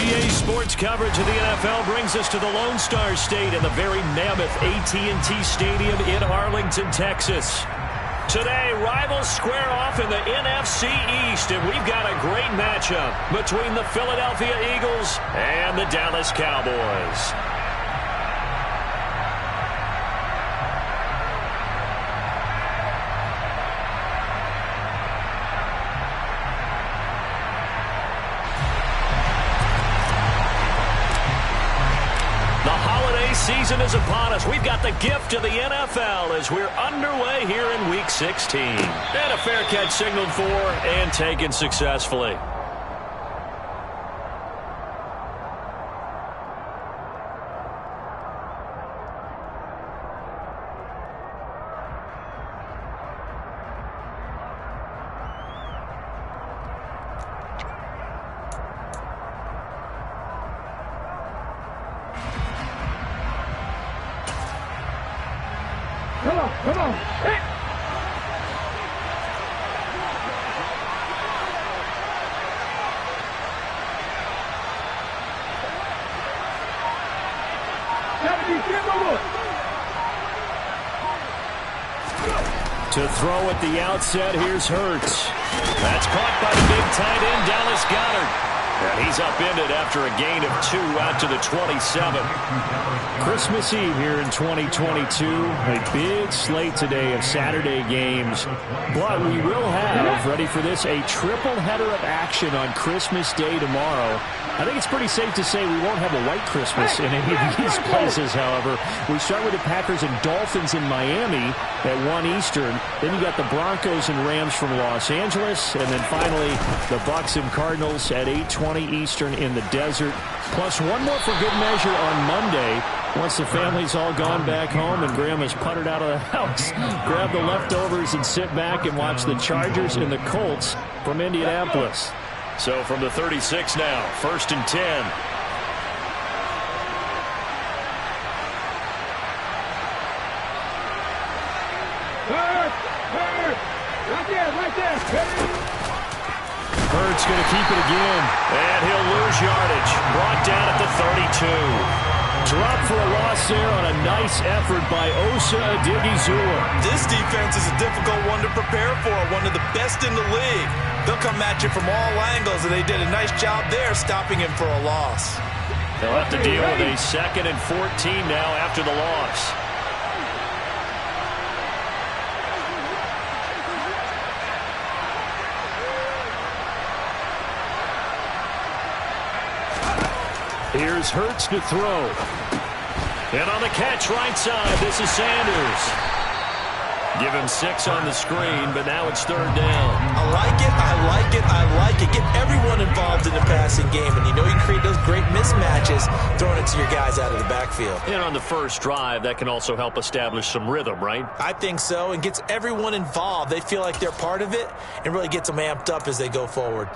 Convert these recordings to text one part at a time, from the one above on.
NBA sports coverage of the NFL brings us to the Lone Star State in the very mammoth AT&T Stadium in Arlington, Texas. Today, rivals square off in the NFC East, and we've got a great matchup between the Philadelphia Eagles and the Dallas Cowboys. Season is upon us. We've got the gift of the NFL as we're underway here in Week 16. And a fair catch signaled for and taken successfully. Come on. Hey. To throw at the outset, here's Hurts. That's caught by the big tight end, Dallas Goedert. And he's upended after a gain of 2 out to the 27. Christmas Eve here in 2022. A big slate today of Saturday games. But we will have, ready for this, a triple header of action on Christmas Day tomorrow. I think it's pretty safe to say we won't have a white Christmas in any of these places, however. We start with the Packers and Dolphins in Miami at 1 Eastern. Then you got the Broncos and Rams from Los Angeles. And then finally, the Bucs and Cardinals at 8:20 Eastern in the desert. Plus one more for good measure on Monday. Once the family's all gone back home and Grandma's puttered out of the house, grab the leftovers and sit back and watch the Chargers and the Colts from Indianapolis. So from the 36 now, 1st and 10. Right there. Hurts going to keep it again, and he'll lose yardage. Brought down at the 32. Drop for a loss there on a nice effort by Osa Odighizuwa. This defense is a difficult one to prepare for, one of the best in the league. They'll come at you from all angles, and they did a nice job there stopping him for a loss. They'll have to deal with a 2nd and 14 now after the loss. Here's Hurts to throw. And on the catch right side, this is Sanders. Give him 6 on the screen, but now it's 3rd down. I like it. Get everyone involved in the passing game, and you know you create those great mismatches throwing it to your guys out of the backfield. And on the first drive, that can also help establish some rhythm, right? I think so, and gets everyone involved. They feel like they're part of it and really gets them amped up as they go forward.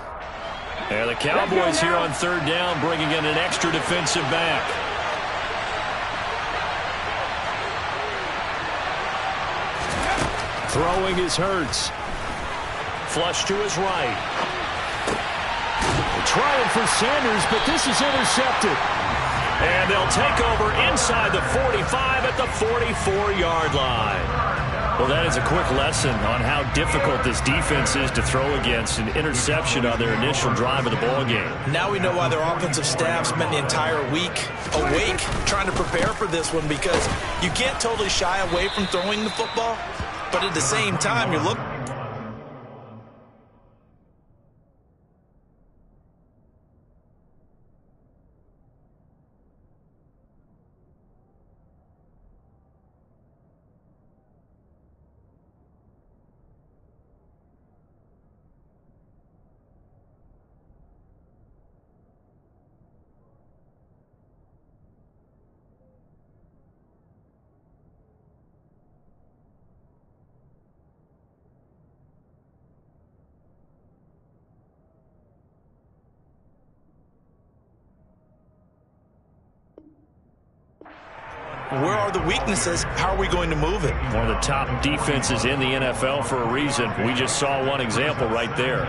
And the Cowboys here on 3rd down, bringing in an extra defensive back. Throwing is Hurts. Flush to his right. Trying for Sanders, but this is intercepted. And they'll take over inside the 45 at the 44-yard line. Well, that is a quick lesson on how difficult this defense is to throw against an interception on their initial drive of the ballgame. Now we know why their offensive staff spent the entire week awake trying to prepare for this one, because you can't totally shy away from throwing the football, but at the same time, you look. Where are the weaknesses? How are we going to move it? One of the top defenses in the NFL for a reason. We just saw one example right there.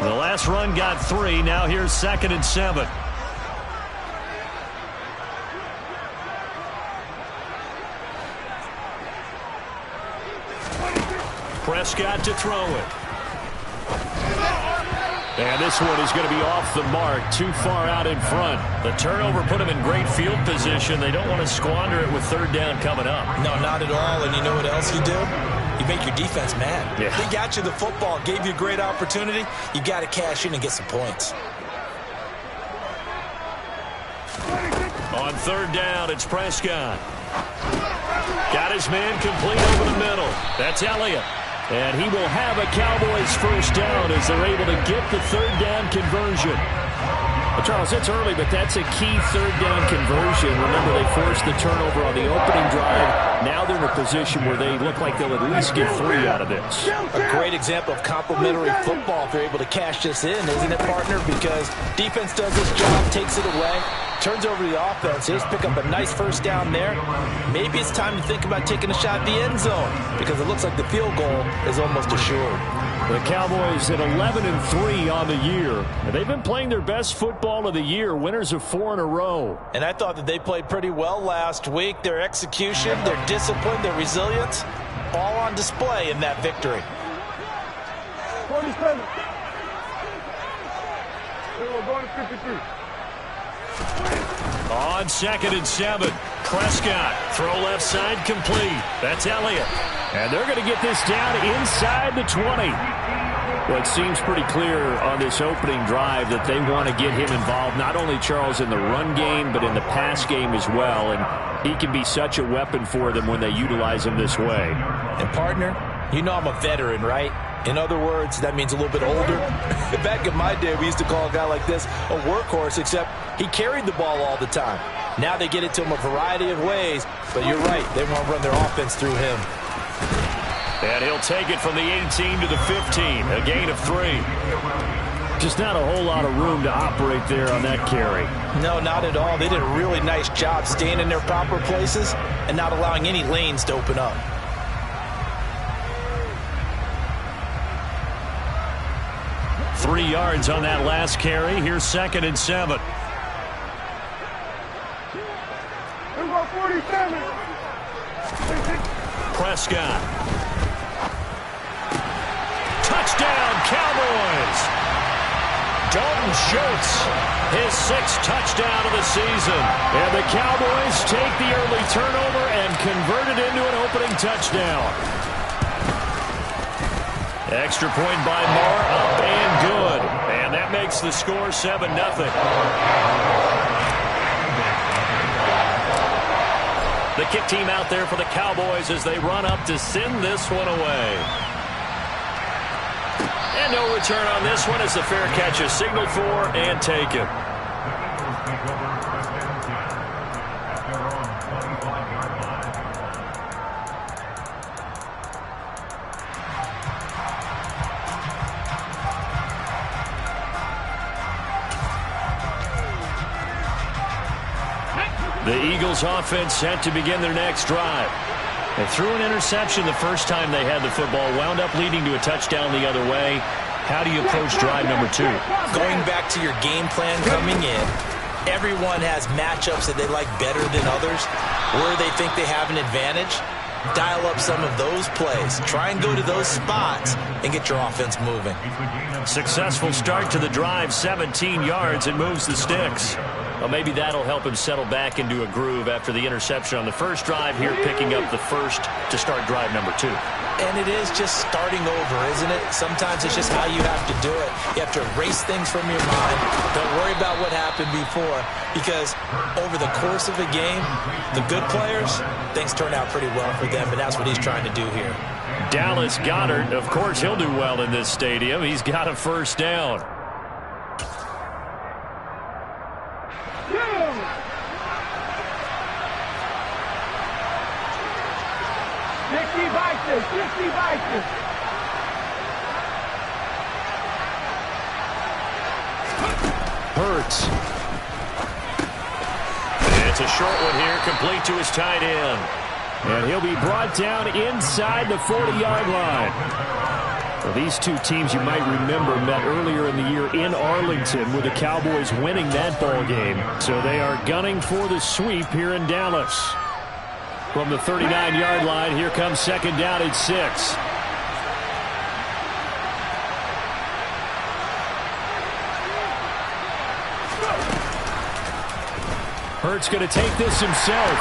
The last run got 3. Now here's 2nd and 7. Prescott to throw it. And this one is going to be off the mark, too far out in front. The turnover put them in great field position. They don't want to squander it with 3rd down coming up. No, not at all. And you know what else you do? You make your defense mad. Yeah. They got you the football, gave you a great opportunity. You got to cash in and get some points. On 3rd down, it's Prescott. Got his man complete over the middle. That's Elliott. And he will have a Cowboys 1st down as they're able to get the 3rd down conversion. Well, Charles, it's early, but that's a key 3rd down conversion. Remember, they forced the turnover on the opening drive. Now they're in a position where they look like they'll at least get 3 out of this. A great example of complementary football if they're able to cash this in, isn't it, partner? Because defense does this job, takes it away, turns over the offense. Just pick up a nice 1st down there. Maybe it's time to think about taking a shot at the end zone because it looks like the field goal is almost assured. The Cowboys at 11-3 on the year. And they've been playing their best football of the year, winners of 4 in a row. And I thought that they played pretty well last week. Their execution, their discipline, their resilience, all on display in that victory. 47. We're going to 53. On 2nd and 7, Prescott, throw left side complete. That's Elliott. And they're going to get this down inside the 20. Well, it seems pretty clear on this opening drive that they want to get him involved, not only, Charles, in the run game, but in the pass game as well. And he can be such a weapon for them when they utilize him this way. And, partner, you know I'm a veteran, right? In other words, that means a little bit older. Back in my day, we used to call a guy like this a workhorse, except he carried the ball all the time. Now they get it to him a variety of ways, but you're right. They want to run their offense through him. And he'll take it from the 18 to the 15, a gain of 3. Just not a whole lot of room to operate there on that carry. No, not at all. They did a really nice job staying in their proper places and not allowing any lanes to open up. Three yards on that last carry. Here's 2nd and 7. We're going 47. Prescott. Touchdown, Cowboys. Dalton Schultz, his 6th touchdown of the season. And the Cowboys take the early turnover and convert it into an opening touchdown. Extra point by Moore, up and good. And that makes the score 7-0. The kick team out there for the Cowboys as they run up to send this one away. And no return on this one as the fair catch is signaled for and taken. The Eagles offense set to begin their next drive. They threw an interception the first time they had the football, wound up leading to a touchdown the other way. How do you approach drive number 2? Going back to your game plan coming in, everyone has matchups that they like better than others, where they think they have an advantage. Dial up some of those plays. Try and go to those spots and get your offense moving. Successful start to the drive, 17 yards, and moves the sticks. Well, maybe that'll help him settle back into a groove after the interception on the first drive here, picking up the first to start drive number 2. And it is just starting over, isn't it? Sometimes it's just how you have to do it. You have to erase things from your mind. Don't worry about what happened before, because over the course of a game, the good players, things turn out pretty well for them, and that's what he's trying to do here. Dallas Goedert, of course, he'll do well in this stadium. He's got a first down. Hurts. It's a short one here, complete to his tight end. And he'll be brought down inside the 40-yard line. Well, these two teams, you might remember, met earlier in the year in Arlington with the Cowboys winning that ball game. So they are gunning for the sweep here in Dallas. From the 39-yard line, here comes second down at 6. Hurts going to take this himself.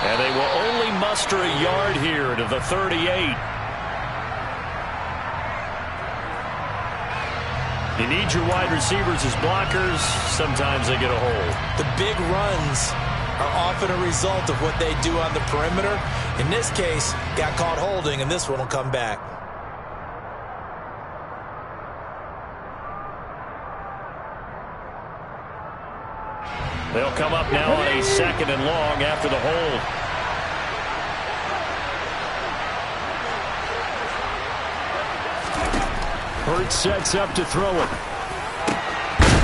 And they will only muster a yard here to the 38. You need your wide receivers as blockers. Sometimes they get a hold. The big runs are often a result of what they do on the perimeter. In this case, got caught holding, and this one will come back. They'll come up now on a second and long after the hold. Hurts sets up to throw it.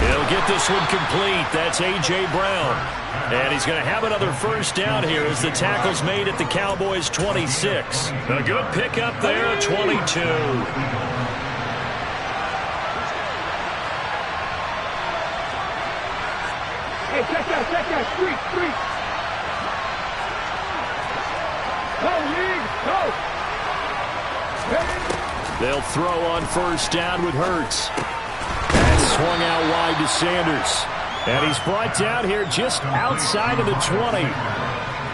He'll get this one complete. That's A.J. Brown. And he's going to have another first down here as the tackle's made at the Cowboys' 26. A good pickup there, 22. Hey, check that, street. Go, league, go. They'll throw on first down with Hurts. That's swung out wide to Sanders. And he's brought down here just outside of the 20.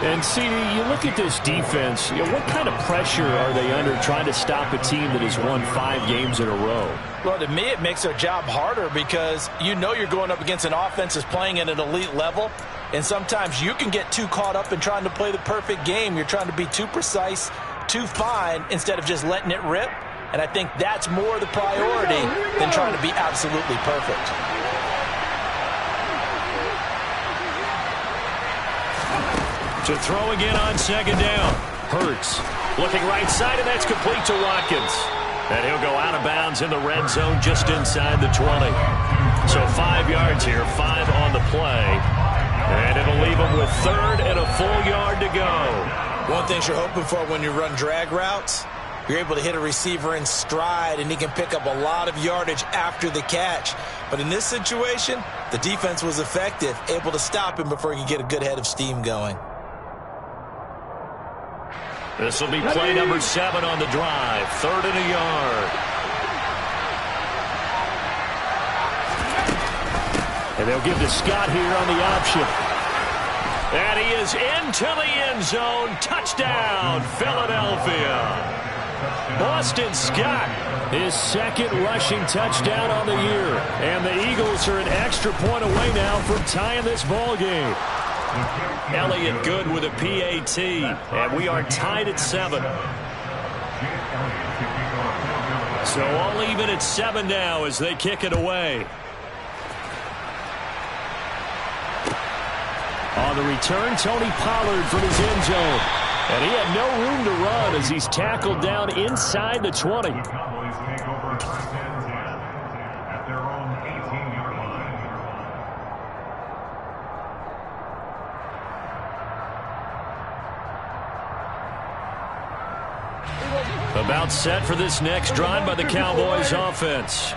And CD, you look at this defense, what kind of pressure are they under trying to stop a team that has won 5 games in a row? Well, to me, it makes their job harder because you know you're going up against an offense that's playing at an elite level. And sometimes you can get too caught up in trying to play the perfect game. You're trying to be too precise, too fine, instead of just letting it rip. And I think that's more the priority than trying to be absolutely perfect. To throw again on second down. Hurts looking right side, and that's complete to Watkins. And he'll go out of bounds in the red zone just inside the 20. So 5 yards here, 5 on the play. And it'll leave him with third and a full yard to go. One thing you're hoping for when you run drag routes, you're able to hit a receiver in stride, and he can pick up a lot of yardage after the catch. But in this situation, the defense was effective, able to stop him before he could get a good head of steam going. This will be play number 7 on the drive. Third and a yard. And they'll give to Scott here on the option. And he is into the end zone. Touchdown, Philadelphia. Boston Scott, his second rushing touchdown on the year. And the Eagles are an extra point away now from tying this ball game. Elliott good with a PAT, and we are tied at 7. So all even at 7 now as they kick it away. On the return, Tony Pollard from his end zone. And he had no room to run as he's tackled down inside the 20. About set for this next drive by the Cowboys offense.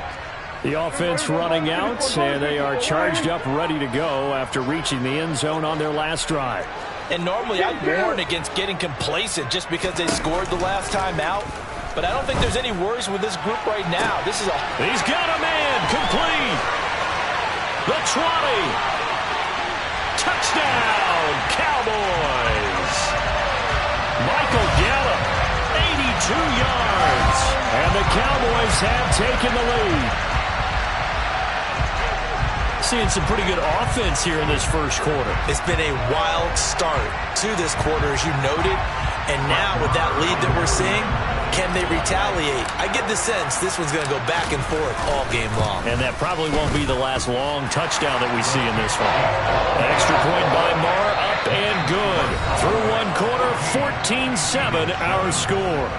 The offense running out, and they are charged up, ready to go after reaching the end zone on their last drive. And normally I'd warn against getting complacent just because they scored the last time out. But I don't think there's any worries with this group right now. He's got a man complete. The 20. Touchdown, Cowboys. Michael Gallup, 82 yards. And the Cowboys have taken the lead. Seeing some pretty good offense here in this first quarter. It's been a wild start to this quarter, as you noted. And now with that lead that we're seeing, can they retaliate? I get the sense this one's going to go back and forth all game long. And that probably won't be the last long touchdown that we see in this one. Extra point by Marr, up and good. Through one quarter, 14-7 our score.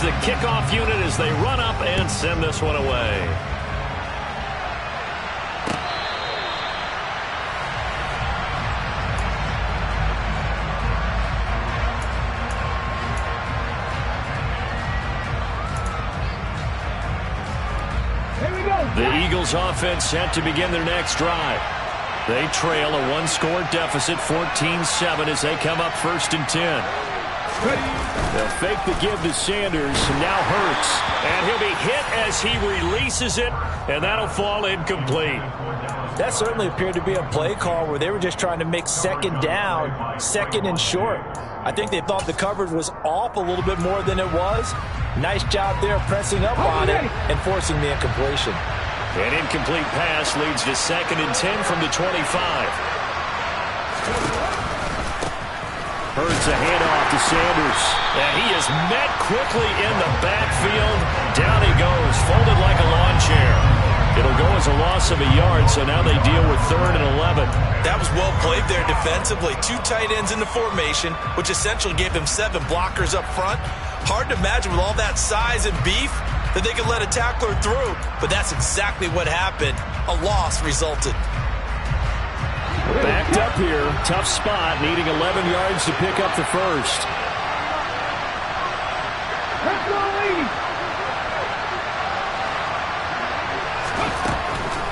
The kickoff unit as they run up and send this one away. The Eagles offense set to begin their next drive. They trail a one-score deficit, 14-7, as they come up 1st and 10. They'll fake the give to Sanders, and now Hurts. And he'll be hit as he releases it, and that'll fall incomplete. That certainly appeared to be a play call where they were just trying to make second down, 2nd and short. I think they thought the coverage was off a little bit more than it was. Nice job there pressing up on it and forcing the incompletion. An incomplete pass leads to 2nd and 10 from the 25. Hurts a handoff to Sanders. And he is met quickly in the backfield. Down he goes, folded like a lawn chair. It'll go as a loss of a yard, so now they deal with 3rd and 11. That was well played there defensively. 2 tight ends in the formation, which essentially gave him 7 blockers up front. Hard to imagine with all that size and beef that they could let a tackler through, but that's exactly what happened. A loss resulted. Backed up here, tough spot, needing 11 yards to pick up the first.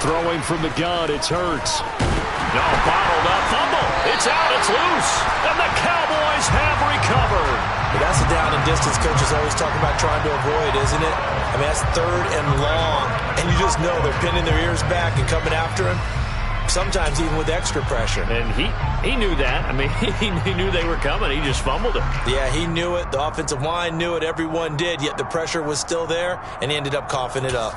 Throwing from the gun, it's Hurts. No, bottled up, fumble. It's out, it's loose, and the Cowboys have recovered. But that's a down and distance coaches always talking about trying to avoid, isn't it? I mean, that's 3rd and long, and you just know they're pinning their ears back and coming after him, sometimes even with extra pressure. And he knew that. I mean, he knew they were coming. He just fumbled it. Yeah, he knew it. The offensive line knew it. Everyone did, yet the pressure was still there, and he ended up coughing it up.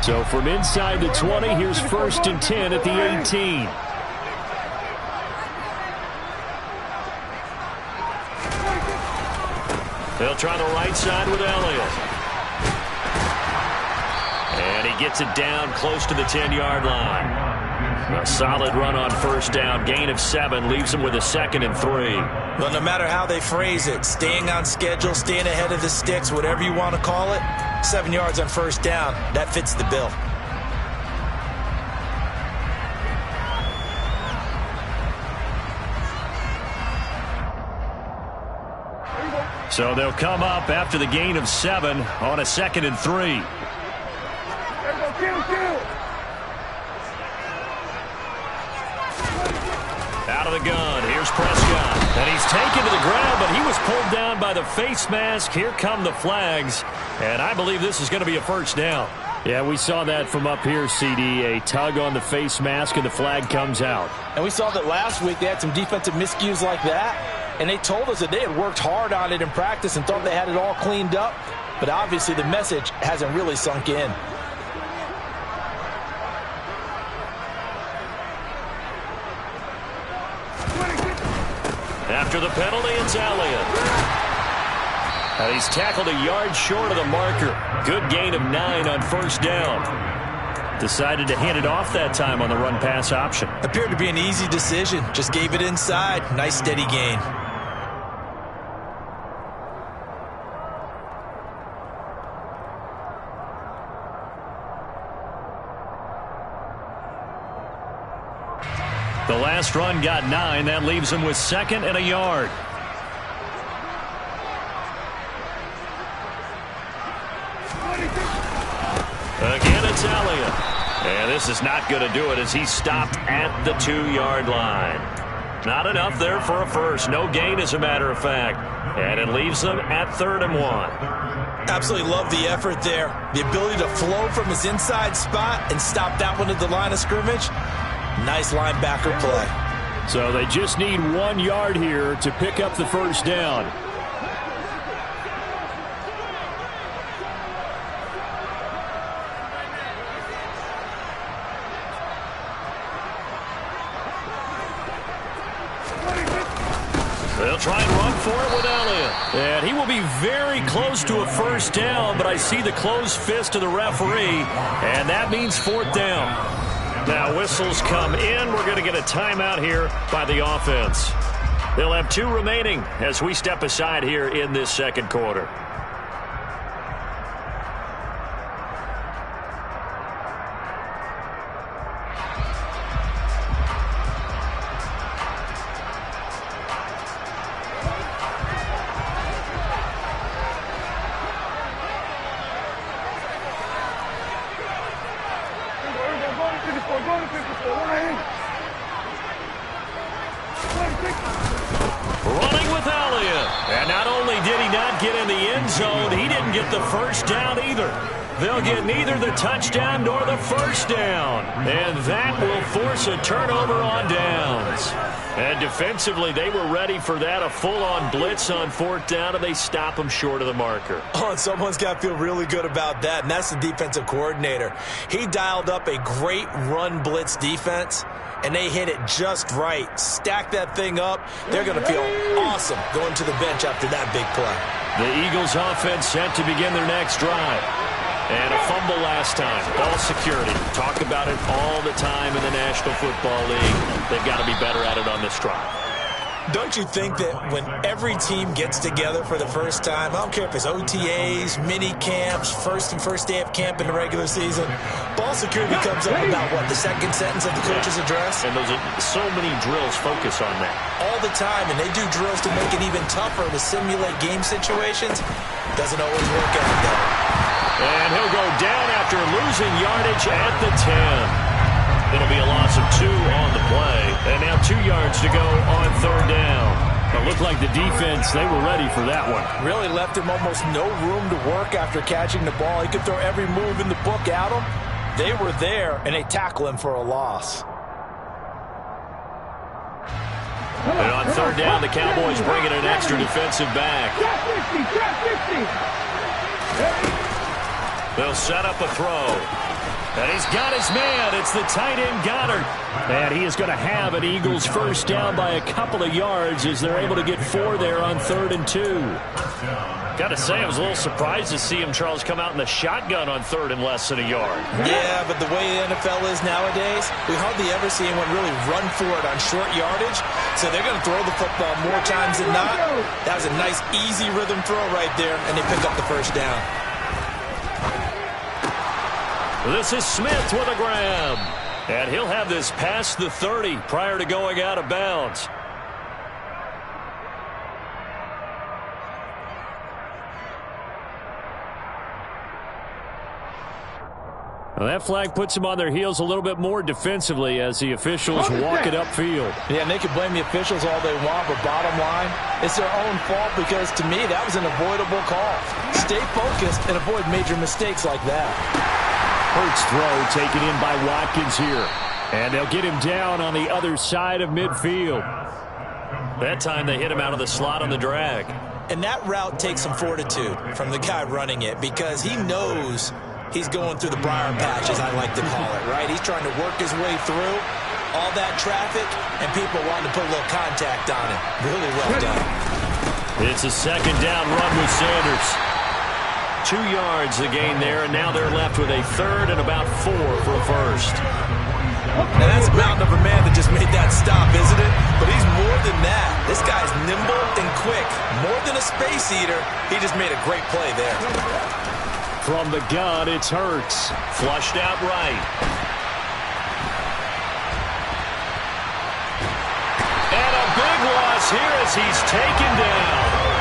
So from inside the 20, here's 1st and 10 at the 18. They'll try the right side with Elliott. And he gets it down close to the 10-yard line. A solid run on 1st down. Gain of 7 leaves them with a 2nd and 3. Well, no matter how they phrase it, staying on schedule, staying ahead of the sticks, whatever you want to call it, 7 yards on 1st down, that fits the bill. So they'll come up after the gain of 7 on a 2nd and 3. Out of the gun, here's Prescott. And he's taken to the ground, but he was pulled down by the face mask. Here come the flags. And I believe this is going to be a 1st down. Yeah, we saw that from up here, CD. A tug on the face mask, and the flag comes out. And we saw that last week they had some defensive miscues like that. And they told us that they had worked hard on it in practice and thought they had it all cleaned up. But obviously the message hasn't really sunk in. After the penalty, it's Elliott. And he's tackled a yard short of the marker. Good gain of 9 on 1st down. Decided to hand it off that time on the run-pass option. Appeared to be an easy decision. Just gave it inside. Nice steady gain. The last run got 9. That leaves him with 2nd and a yard. Again, it's Elliott. And this is not going to do it as he's stopped at the 2-yard line. Not enough there for a first. No gain, as a matter of fact. And it leaves them at 3rd and 1. Absolutely love the effort there. The ability to flow from his inside spot and stop that one at the line of scrimmage. Nice linebacker play. So they just need 1 yard here to pick up the 1st down. They'll try and run for it with Elliott. And he will be very close to a 1st down, but I see the closed fist of the referee, and that means 4th down. Now whistles come in. We're going to get a timeout here by the offense. They'll have 2 remaining as we step aside here in this second quarter. Running with Elliott. And not only did he not get in the end zone, he didn't get the first down either. They'll get neither the touchdown nor the first down. And that will force a turnover on downs. And defensively, they were ready for that, a full-on blitz on 4th down, and they stop them short of the marker. Oh, and someone's got to feel really good about that, and that's the defensive coordinator. He dialed up a great run blitz defense, and they hit it just right. Stack that thing up. They're going to feel awesome going to the bench after that big play. The Eagles offense set to begin their next drive. And a fumble last time. Ball security. Talk about it all the time in the National Football League. They've got to be better at it on this drive. Don't you think that when every team gets together for the first time, I don't care if it's OTAs, mini camps, first day of camp in the regular season, ball security comes up about, what, the second sentence of the coach's address? And those are so many drills focus on that. All the time, and they do drills to make it even tougher to simulate game situations. Doesn't always work out, though. And he'll go down after losing yardage at the 10. It'll be a loss of 2 on the play. And now 2 yards to go on 3rd down. It looked like the defense, they were ready for that one. Really left him almost no room to work after catching the ball. He could throw every move in the book at him. They were there, and they tackle him for a loss. And on 3rd down, the Cowboys bring in an extra defensive back. They'll set up a throw. And he's got his man. It's the tight end, Goddard. And he is going to have an Eagles first down by a couple of yards as they're able to get 4 there on 3rd and 2. Got to say, I was a little surprised to see him, Charles, come out in the shotgun on 3rd and less than a yard. Yeah, but the way the NFL is nowadays, we hardly ever see anyone really run for it on short yardage. So they're going to throw the football more times than not. That was a nice, easy rhythm throw right there, and they pick up the first down. This is Smith with a grab. And he'll have this past the 30 prior to going out of bounds. Well, that flag puts them on their heels a little bit more defensively as the officials walk it upfield. Yeah, and they can blame the officials all they want, but bottom line, it's their own fault because, to me, that was an avoidable call. Stay focused and avoid major mistakes like that. Hurts throw taken in by Watkins here. And they'll get him down on the other side of midfield. That time they hit him out of the slot on the drag. And that route takes some fortitude from the guy running it because he knows he's going through the briar patch, as I like to call it, right? He's trying to work his way through all that traffic and people wanting to put a little contact on him. Really well done. It's a 2nd down run with Sanders. 2 yards the gain there, and now they're left with a 3rd and about 4 for a first. Now that's a mountain of a man that just made that stop, isn't it? But he's more than that. This guy's nimble and quick. More than a space eater, he just made a great play there. From the gun, it's Hurts. Flushed out right. And a big loss here as he's taken down.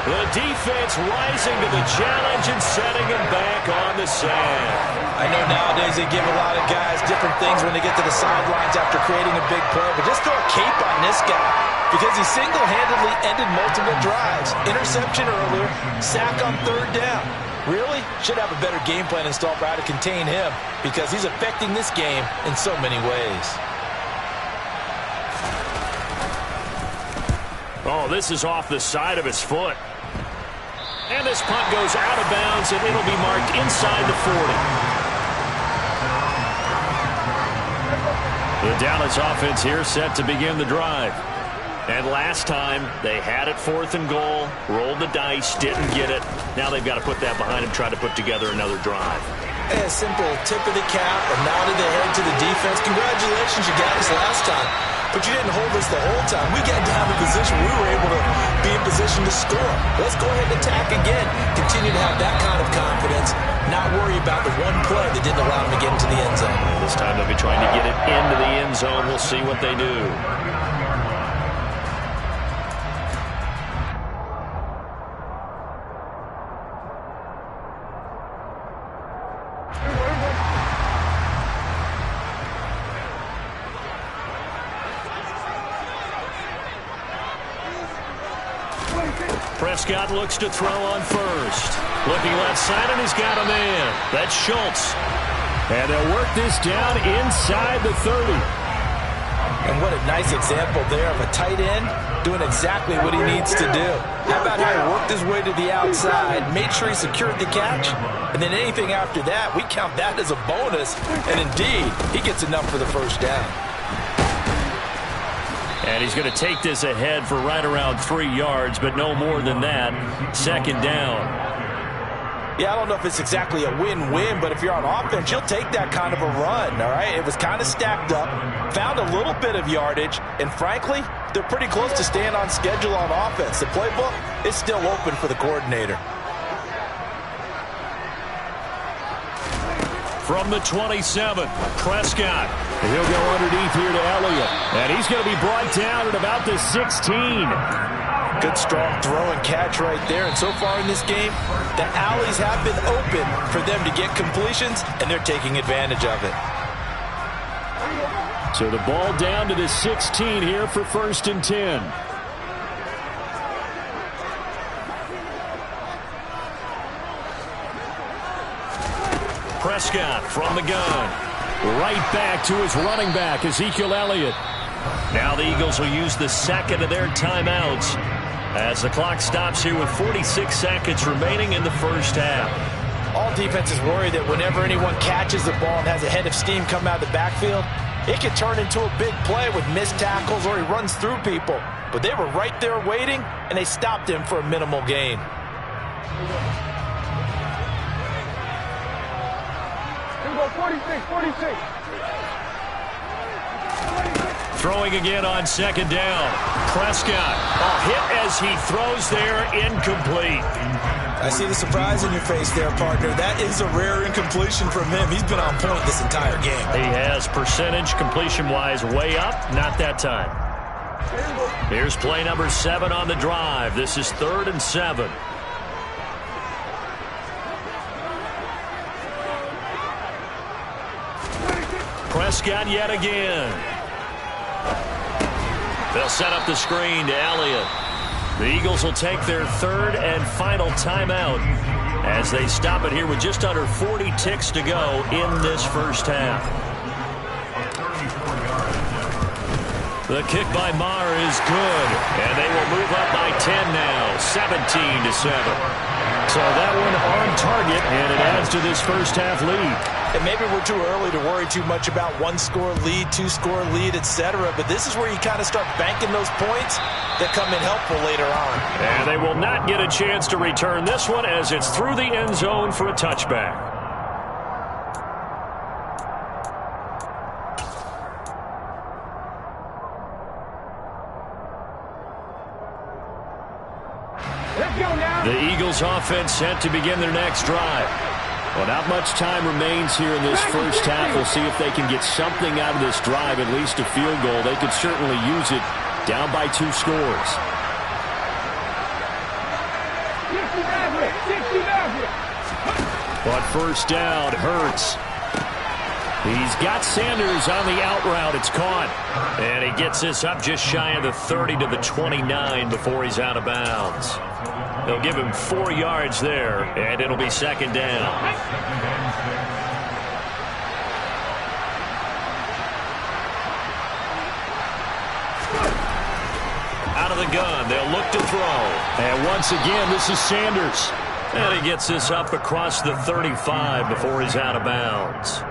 The defense rising to the challenge and setting him back on the sand. I know nowadays they give a lot of guys different things when they get to the sidelines after creating a big play, but just throw a cape on this guy because he single-handedly ended multiple drives. Interception earlier, sack on 3rd down. Really should have a better game plan installed for how to contain him because he's affecting this game in so many ways. Oh, this is off the side of his foot. And this punt goes out of bounds, and it'll be marked inside the 40. The Dallas offense here set to begin the drive. And last time, they had it 4th and goal, rolled the dice, didn't get it. Now they've got to put that behind them, try to put together another drive. A simple tip of the cap, a nod of the head to the defense. Congratulations, you got us last time. but you didn't hold us the whole time. We got down to position. We were able to be in position to score. Let's go ahead and attack again. Continue to have that kind of confidence, not worry about the one play that didn't allow them to get into the end zone. This time they'll be trying to get it into the end zone. We'll see what they do. Prescott looks to throw on first. Looking left side, and he's got a man. That's Schultz. And they'll work this down inside the 30. And what a nice example there of a tight end doing exactly what he needs to do. How about how he worked his way to the outside, made sure he secured the catch, and then anything after that, we count that as a bonus. And indeed, he gets enough for the first down. And he's going to take this ahead for right around 3 yards, but no more than that. Second down. Yeah, I don't know if it's exactly a win-win, but if you're on offense, you'll take that kind of a run, all right? It was kind of stacked up, found a little bit of yardage, and frankly, they're pretty close to staying on schedule on offense. The playbook is still open for the coordinator. From the 27, Prescott. He'll go underneath here to Elliott. And he's going to be brought down at about the 16. Good strong throw and catch right there. And so far in this game, the alleys have been open for them to get completions, and they're taking advantage of it. So the ball down to the 16 here for 1st and 10. Prescott from the gun. Right back to his running back, Ezekiel Elliott. Now the Eagles will use the second of their timeouts as the clock stops here with 46 seconds remaining in the first half. All defenses worry that whenever anyone catches the ball and has a head of steam come out of the backfield, it can turn into a big play with missed tackles or he runs through people. But they were right there waiting, and they stopped him for a minimal gain. Here we go, 46, 46. Throwing again on second down. Prescott. A hit as he throws there, incomplete. I see the surprise in your face there, partner. That is a rare incompletion from him. He's been on point this entire game. He has percentage completion-wise way up. Not that time. Here's play number 7 on the drive. This is 3rd and 7. Prescott yet again. They'll set up the screen to Elliott. The Eagles will take their 3rd and final timeout as they stop it here with just under 40 ticks to go in this first half. The kick by Maher is good, and they will move up by 10 now, 17-7. So that one on target, and it adds to this first half lead. And maybe we're too early to worry too much about 1-score lead, 2-score lead, etc. But this is where you kind of start banking those points that come in helpful later on. And they will not get a chance to return this one as it's through the end zone for a touchback. The Eagles offense set to begin their next drive. Well, not much time remains here in this first half. We'll see if they can get something out of this drive, at least a field goal. They could certainly use it down by 2 scores. 60 But first down, Hurts. He's got Sanders on the out route. It's caught. And he gets this up just shy of the 30 to the 29 before he's out of bounds. They'll give him 4 yards there, and it'll be second down. Out of the gun, they'll look to throw. And once again, this is Sanders. And he gets this up across the 35 before he's out of bounds.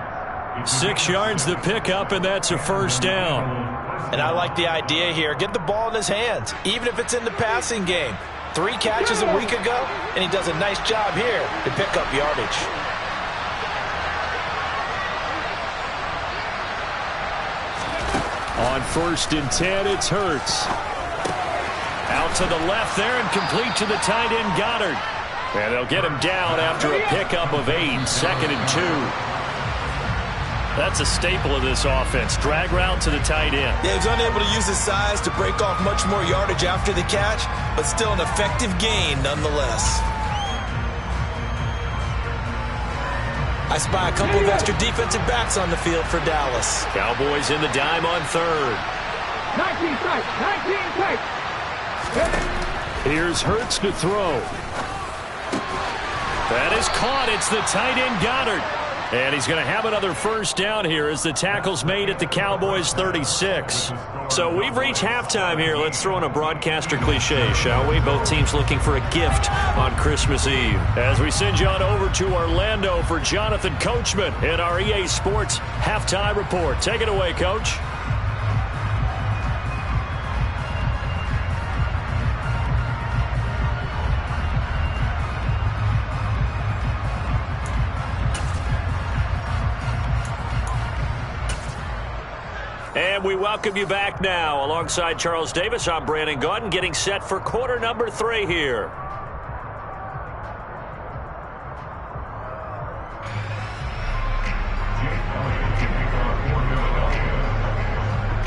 6 yards the pickup, and that's a first down. And I like the idea here. Get the ball in his hands, even if it's in the passing game. 3 catches a week ago, and he does a nice job here to pick up yardage. On 1st and 10, it's Hurts. Out to the left there and complete to the tight end Goddard. And they'll get him down after a pickup of 8, 2nd and 2. That's a staple of this offense. Drag route to the tight end. Yeah, he's unable to use his size to break off much more yardage after the catch, but still an effective gain nonetheless. I spy a couple of extra defensive backs on the field for Dallas. Cowboys in the dime on 3rd. 19 tight, 19 tight. Here's Hurts to throw. That is caught. It's the tight end Goddard. And he's going to have another first down here as the tackle's made at the Cowboys 36. So we've reached halftime here. Let's throw in a broadcaster cliche, shall we? Both teams looking for a gift on Christmas Eve. As we send you on over to Orlando for Jonathan Coachman in our EA Sports Halftime Report. Take it away, Coach. And we welcome you back now. Alongside Charles Davis, I'm Brandon Gaudin, getting set for quarter number 3 here.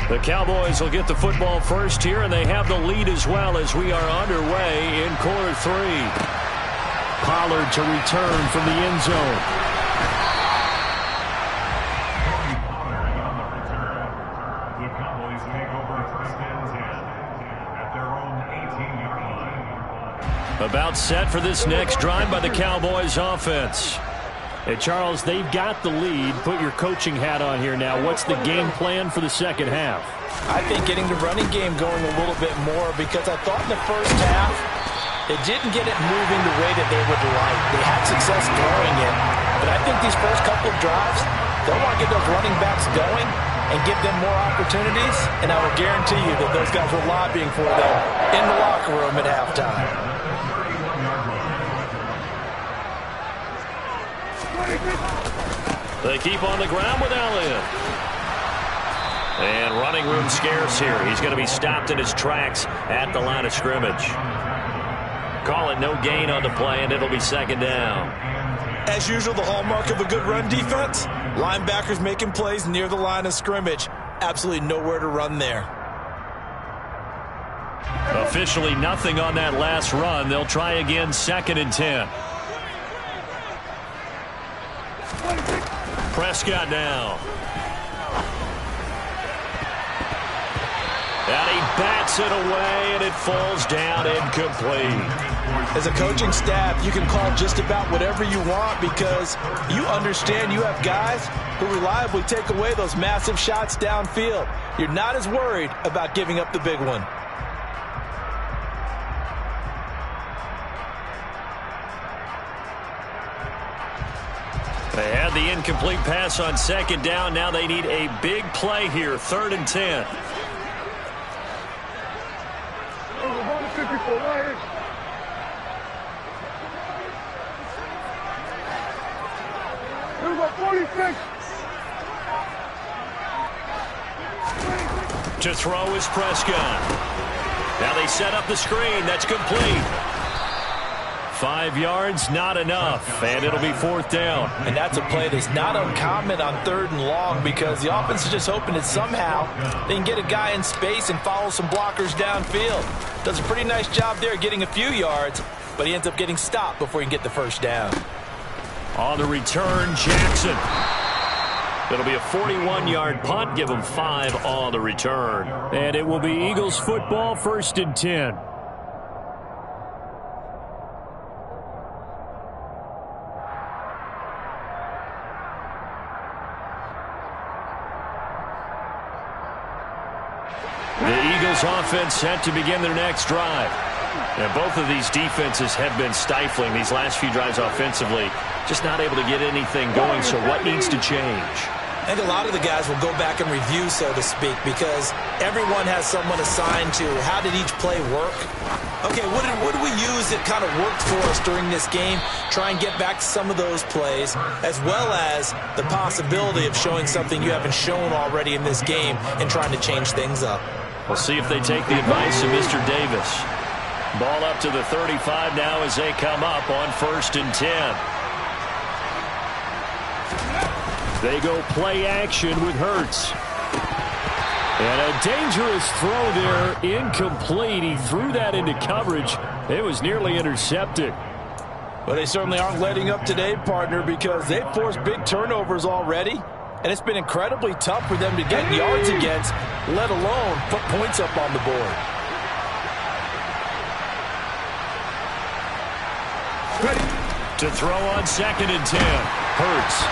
The Cowboys will get the football first here, and they have the lead as well as we are underway in quarter 3. Pollard to return from the end zone. About set for this next drive by the Cowboys offense. Hey, Charles, they've got the lead. Put your coaching hat on here now. What's the game plan for the second half? I think getting the running game going a little bit more, because I thought in the first half they didn't get it moving the way that they would like. They had success throwing it, but I think these first couple of drives, they'll want to get those running backs going and give them more opportunities, and I will guarantee you that those guys were lobbying for them in the locker room at halftime. They keep on the ground with Elliott. And running room scarce here. He's going to be stopped in his tracks at the line of scrimmage. Call it no gain on the play, and it'll be 2nd down. As usual, the hallmark of a good run defense, linebackers making plays near the line of scrimmage. Absolutely nowhere to run there. Officially nothing on that last run. They'll try again, 2nd and 10. Prescott now. And he bats it away, and it falls down incomplete. As a coaching staff, you can call just about whatever you want, because you understand you have guys who reliably take away those massive shots downfield. You're not as worried about giving up the big one. They had the incomplete pass on 2nd down. Now they need a big play here, 3rd and 10. To throw is Prescott. Now they set up the screen. That's complete. 5 yards, not enough, and it'll be 4th down. And that's a play that's not uncommon on 3rd and long, because the offense is just hoping that somehow they can get a guy in space and follow some blockers downfield. Does a pretty nice job there getting a few yards, but he ends up getting stopped before he can get the first down. On the return, Jackson. It'll be a 41-yard punt, give him 5 on the return. And it will be Eagles football, 1st and 10. The Eagles offense set to begin their next drive. And both of these defenses have been stifling these last few drives offensively. Just not able to get anything going, so what needs to change? I think a lot of the guys will go back and review, so to speak, because everyone has someone assigned to how did each play work. Okay, what did we use that kind of worked for us during this game? Try and get back to some of those plays, as well as the possibility of showing something you haven't shown already in this game and trying to change things up. We'll see if they take the advice of Mr. Davis. Ball up to the 35 now as they come up on 1st and 10. They go play action with Hurts. And a dangerous throw there, incomplete. He threw that into coverage. It was nearly intercepted. Well, they certainly aren't letting up today, partner, because they've forced big turnovers already. And it's been incredibly tough for them to get yards against, let alone put points up on the board. Ready to throw on 2nd and 10. Hurts.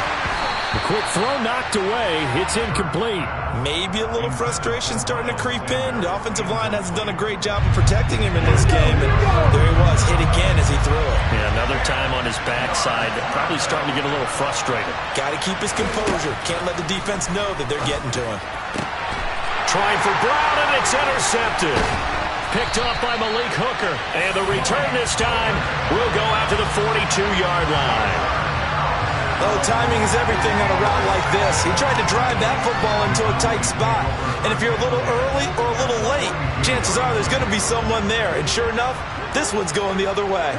The quick throw knocked away. It's incomplete. Maybe a little frustration starting to creep in. The offensive line hasn't done a great job of protecting him in this game. And there he was, hit again as he threw it. Yeah, another time on his backside. Probably starting to get a little frustrated. Got to keep his composure. Can't let the defense know that they're getting to him. Trying for Brown, and it's intercepted. Picked off by Malik Hooker. And the return this time will go out to the 42-yard line. Oh, timing is everything on a route like this. He tried to drive that football into a tight spot. And if you're a little early or a little late, chances are there's going to be someone there. And sure enough, this one's going the other way.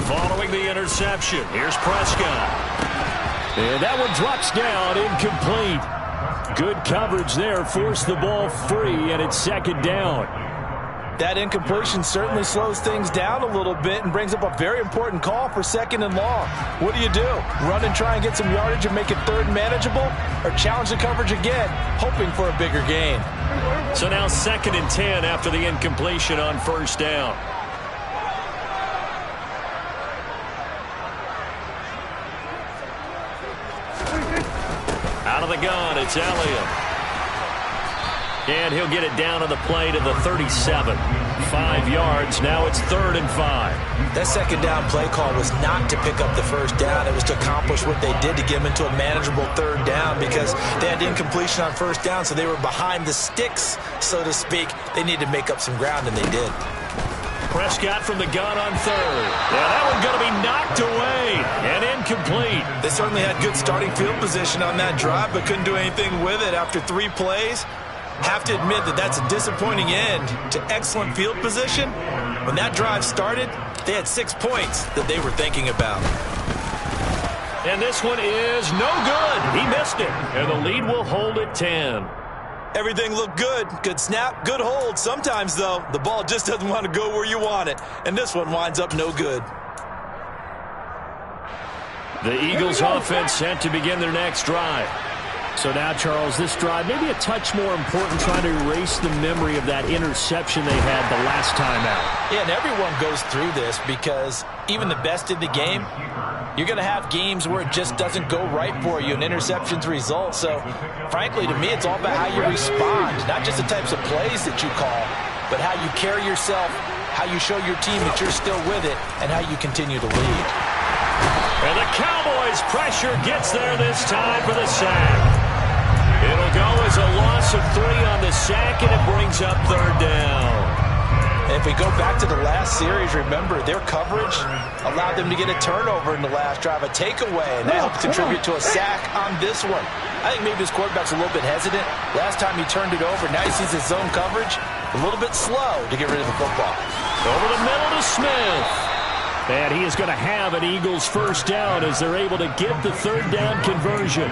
Following the interception, here's Prescott. And that one drops down, incomplete. Good coverage there, forced the ball free, and it's 2nd down. That incompletion certainly slows things down a little bit and brings up a very important call for 2nd and long. What do? Run and try and get some yardage and make it 3rd manageable, or challenge the coverage again, hoping for a bigger gain? So now 2nd and 10 after the incompletion on 1st down. Out of the gun, it's Elliott. And he'll get it down on the play to the 37. 5 yards. Now it's 3rd and 5. That 2nd down play call was not to pick up the 1st down. It was to accomplish what they did to get them into a manageable 3rd down, because they had incompletion on 1st down, so they were behind the sticks, so to speak. They needed to make up some ground, and they did. Prescott from the gun on 3rd. Yeah, that one's going to be knocked away and incomplete. They certainly had good starting field position on that drive, but couldn't do anything with it after 3 plays. Have to admit that that's a disappointing end to excellent field position. When that drive started, they had 6 points that they were thinking about. And this one is no good. He missed it. And the lead will hold at 10. Everything looked good. Good snap, good hold. Sometimes, though, the ball just doesn't want to go where you want it. And this one winds up no good. The Eagles offense set to begin their next drive. So now, Charles, this drive maybe a touch more important, trying to erase the memory of that interception they had the last time out. Yeah, and everyone goes through this, because even the best in the game, you're going to have games where it just doesn't go right for you and interceptions result. So, frankly, to me, it's all about how you respond, not just the types of plays that you call, but how you carry yourself, how you show your team that you're still with it, and how you continue to lead. And the Cowboys' pressure gets there this time for the sack. It'll go as a loss of 3 on the sack, and it brings up 3rd down. And if we go back to the last series, remember, their coverage allowed them to get a turnover in the last drive, a takeaway, and that helped contribute to a sack on this one. I think maybe his quarterback's a little bit hesitant. Last time he turned it over, now he sees his zone coverage a little bit slow to get rid of the football. Over the middle to Smith. And he is going to have an Eagles 1st down as they're able to get the 3rd down conversion.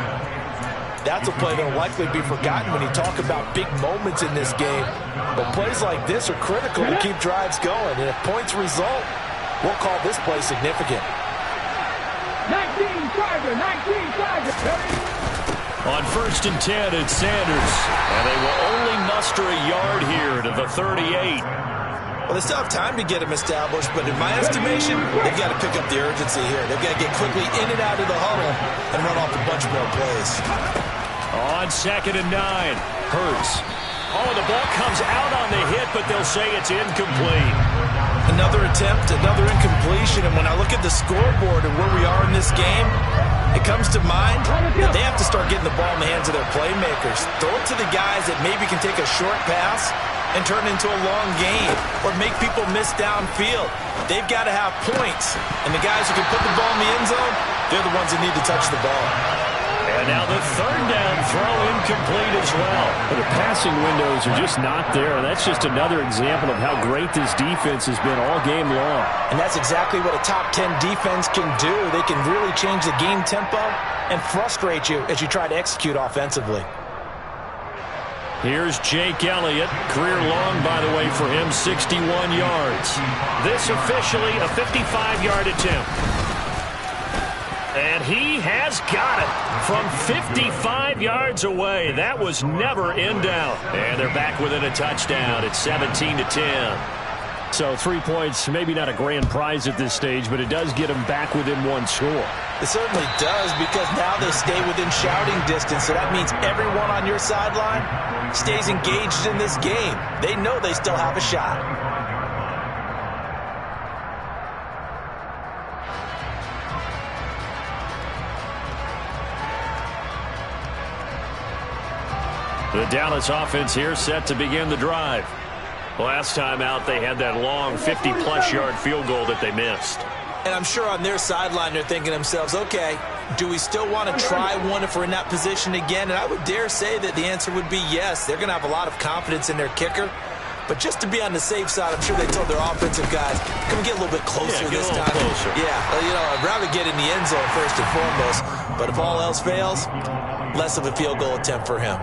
That's a play that will likely be forgotten when you talk about big moments in this game. But plays like this are critical to keep drives going. And if points result, we'll call this play significant. 19 Charger, 19 Charger. On 1st and 10, it's Sanders. And they will only muster a yard here to the 38. Well, they still have time to get him established, but in my estimation, they've got to pick up the urgency here. They've got to get quickly in and out of the huddle and run off a bunch more plays. On 2nd and 9, Hurts. Oh, the ball comes out on the hit, but they'll say it's incomplete. Another attempt, another incompletion, and when I look at the scoreboard and where we are in this game, it comes to mind that they have to start getting the ball in the hands of their playmakers. Throw it to the guys that maybe can take a short pass and turn it into a long gain or make people miss downfield. They've got to have points. And the guys who can put the ball in the end zone, they're the ones that need to touch the ball. And now the third down throw incomplete as well. But the passing windows are just not there. And that's just another example of how great this defense has been all game long. And that's exactly what a top 10 defense can do. They can really change the game tempo and frustrate you as you try to execute offensively. Here's Jake Elliott. Career long, by the way, for him, 61 yards. This officially a 55-yard attempt. And he has got it from 55 yards away. That was never in doubt. And they're back within a touchdown at 17-10. So 3 points, maybe not a grand prize at this stage, but it does get them back within one score. It certainly does, because now they stay within shouting distance. So that means everyone on your sideline stays engaged in this game. They know they still have a shot. The Dallas offense here set to begin the drive. Last time out, they had that long 50-plus yard field goal that they missed. And I'm sure on their sideline they're thinking to themselves, okay, do we still want to try one if we're in that position again? And I would dare say that the answer would be yes. They're going to have a lot of confidence in their kicker. But just to be on the safe side, I'm sure they told their offensive guys, can we get a little bit closer this time? Closer. Yeah, I'd rather get in the end zone first and foremost. But if all else fails, less of a field goal attempt for him.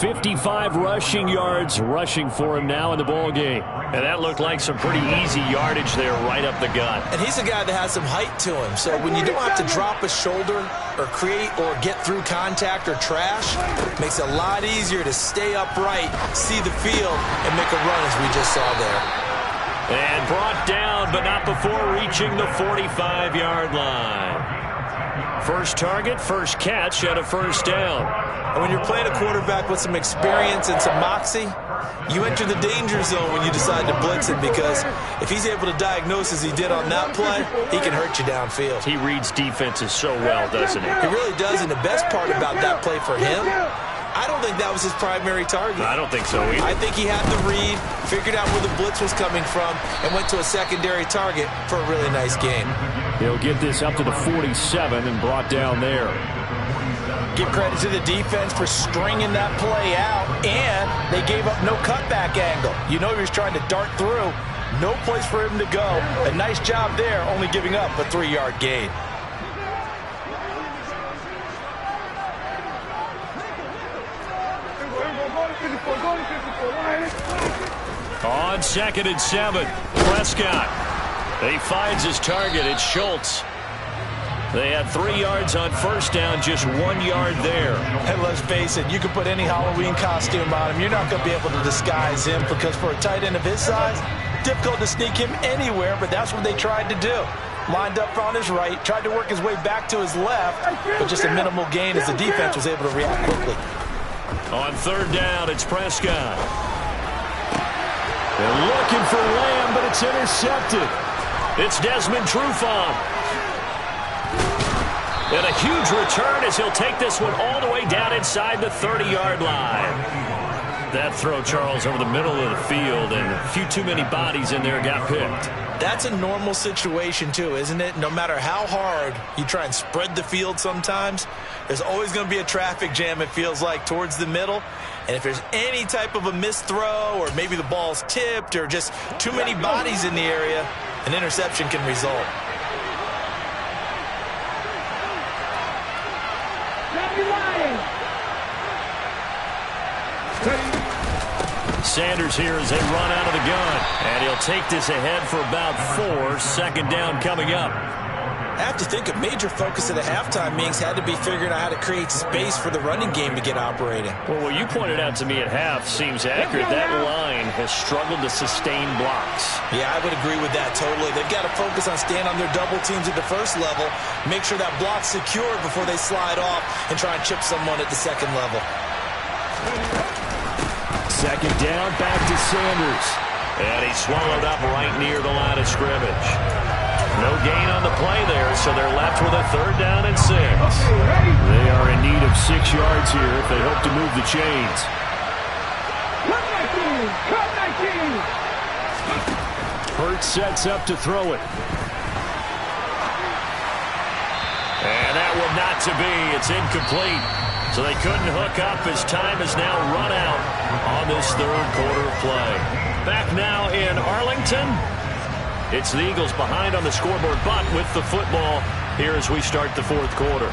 55 rushing yards rushing for him now in the ball game. And that looked like some pretty easy yardage there right up the gut. And he's a guy that has some height to him. So when you don't have to drop a shoulder or create or get through contact or trash, it makes it a lot easier to stay upright, see the field, and make a run as we just saw there. And brought down, but not before reaching the 45-yard line. First target, first catch, and a first down. And when you're playing a quarterback with some experience and some moxie, you enter the danger zone when you decide to blitz him, because if he's able to diagnose as he did on that play, he can hurt you downfield. He reads defenses so well, doesn't he? He really does, and the best part about that play for him, I don't think that was his primary target. I don't think so either. I think he had the read, figured out where the blitz was coming from, and went to a secondary target for a really nice game. He'll get this up to the 47 and brought down there. Give credit to the defense for stringing that play out, and they gave up no cutback angle. You know he was trying to dart through. No place for him to go. A nice job there, only giving up a 3-yard gain. On 2nd and 7, Prescott. He finds his target. It's Schultz. They had 3 yards on first down, just 1 yard there. And let's face it, you can put any Halloween costume on him. You're not going to be able to disguise him, because for a tight end of his size, difficult to sneak him anywhere, but that's what they tried to do. Lined up on his right, tried to work his way back to his left, but just a minimal gain as the defense was able to react quickly. On 3rd down, it's Prescott. They're looking for Lamb, but it's intercepted. It's Desmond Trufant. And a huge return as he'll take this one all the way down inside the 30-yard line. That throw, Charles, over the middle of the field, and a few too many bodies in there got picked. That's a normal situation, too, isn't it? No matter how hard you try and spread the field sometimes, there's always going to be a traffic jam, it feels like, towards the middle. And if there's any type of a missed throw, or maybe the ball's tipped, or just too many bodies in the area, an interception can result. Sanders here as they run out of the gun. And he'll take this ahead for about 4. 2nd down coming up. I have to think a major focus of the halftime meetings had to be figuring out how to create space for the running game to get operating. Well, what you pointed out to me at half seems accurate. That line has struggled to sustain blocks. Yeah, I would agree with that totally. They've got to focus on staying on their double teams at the first level, make sure that block's secure before they slide off and try and chip someone at the second level. 2nd down, back to Sanders. And he's swallowed up right near the line of scrimmage. No gain on the play there, so they're left with a 3rd down and 6. They are in need of 6 yards here if they hope to move the chains. Hurts sets up to throw it. And that one not to be. It's incomplete. So they couldn't hook up as time has now run out on this 3rd quarter play. Back now in Arlington. It's the Eagles behind on the scoreboard, but with the football here as we start the 4th quarter.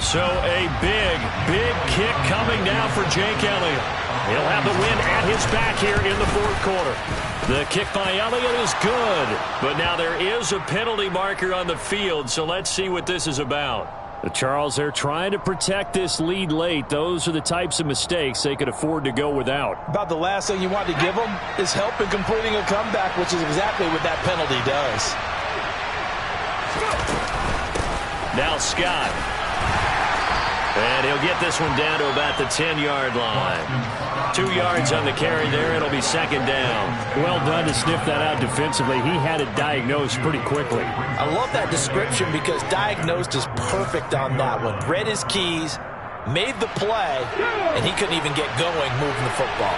So a big kick coming now for Jake Elliott. He'll have the win at his back here in the 4th quarter. The kick by Elliott is good, but now there is a penalty marker on the field, so let's see what this is about. Charles, they're trying to protect this lead late. Those are the types of mistakes they could afford to go without. About the last thing you want to give them is help in completing a comeback, which is exactly what that penalty does. Now Scott. And he'll get this one down to about the 10-yard line. 2 yards on the carry there. It'll be 2nd down. Well done to sniff that out defensively. He had it diagnosed pretty quickly. I love that description because diagnosed is perfect on that one. Read his keys, made the play, and he couldn't even get going moving the football.